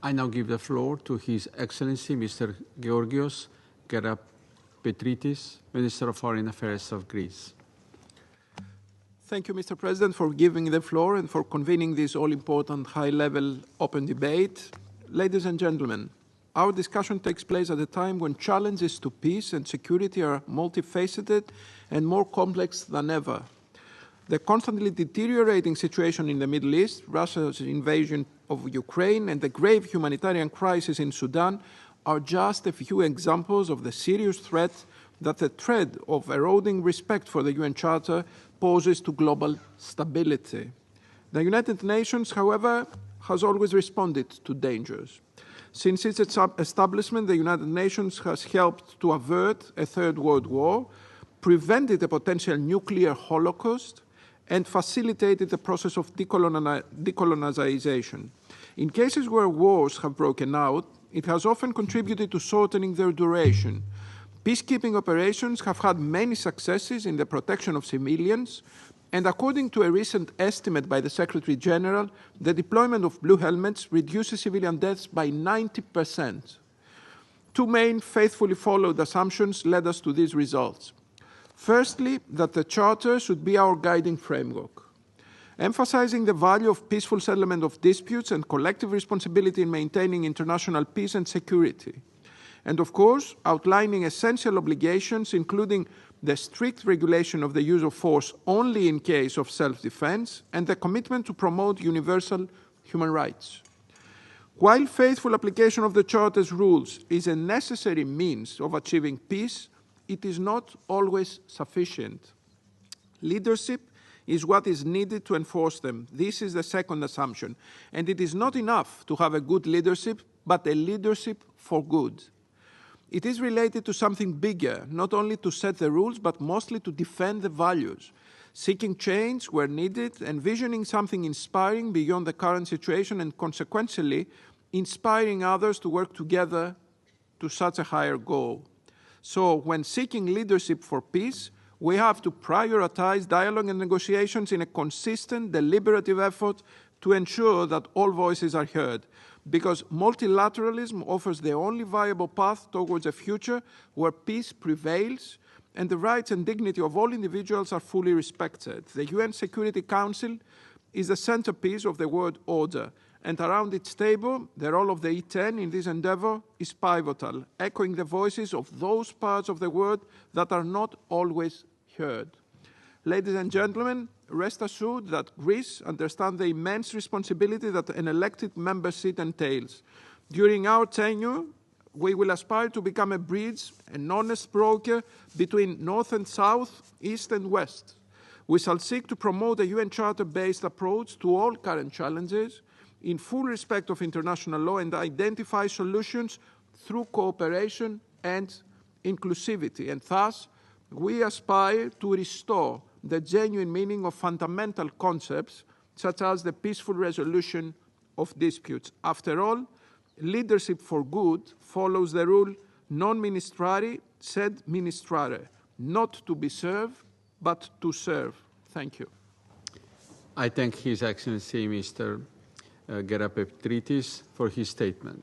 I now give the floor to His Excellency Mr. Giorgos Gerapetritis, Minister of Foreign Affairs of Greece. Thank you, Mr. President, for giving the floor and for convening this all-important high-level open debate. Ladies and gentlemen, our discussion takes place at a time when challenges to peace and security are multifaceted and more complex than ever. The constantly deteriorating situation in the Middle East, Russia's invasion of Ukraine, and the grave humanitarian crisis in Sudan are just a few examples of the serious threat that the threat of eroding respect for the UN Charter poses to global stability. The United Nations, however, has always responded to dangers. Since its establishment, the United Nations has helped to avert a third world war, prevented a potential nuclear holocaust, and facilitated the process of decolonization. In cases where wars have broken out, it has often contributed to shortening their duration. Peacekeeping operations have had many successes in the protection of civilians, and according to a recent estimate by the Secretary General, the deployment of blue helmets reduces civilian deaths by 90%. Two main faithfully followed assumptions led us to these results. Firstly, that the Charter should be our guiding framework, emphasizing the value of peaceful settlement of disputes and collective responsibility in maintaining international peace and security. And of course, outlining essential obligations, including the strict regulation of the use of force only in case of self-defense, and the commitment to promote universal human rights. While faithful application of the Charter's rules is a necessary means of achieving peace, it is not always sufficient. Leadership is what is needed to enforce them. This is the second assumption. And it is not enough to have a good leadership, but a leadership for good. It is related to something bigger, not only to set the rules, but mostly to defend the values, seeking change where needed, envisioning something inspiring beyond the current situation, and consequently inspiring others to work together to such a higher goal. So when seeking leadership for peace, we have to prioritize dialogue and negotiations in a consistent, deliberative effort to ensure that all voices are heard, because multilateralism offers the only viable path towards a future where peace prevails and the rights and dignity of all individuals are fully respected. The UN Security Council is the centerpiece of the world order, and around its table, the role of the E10 in this endeavor is pivotal, echoing the voices of those parts of the world that are not always heard. Ladies and gentlemen, rest assured that Greece understands the immense responsibility that an elected member seat entails. During our tenure, we will aspire to become a bridge, an honest broker between North and South, East and West. We shall seek to promote a UN Charter-based approach to all current challenges, in full respect of international law, and identify solutions through cooperation and inclusivity. And thus, we aspire to restore the genuine meaning of fundamental concepts, such as the peaceful resolution of disputes. After all, leadership for good follows the rule non ministrari sed ministrare, not to be served, but to serve. Thank you. I thank His Excellency Mr. Gerapetritis for his statement.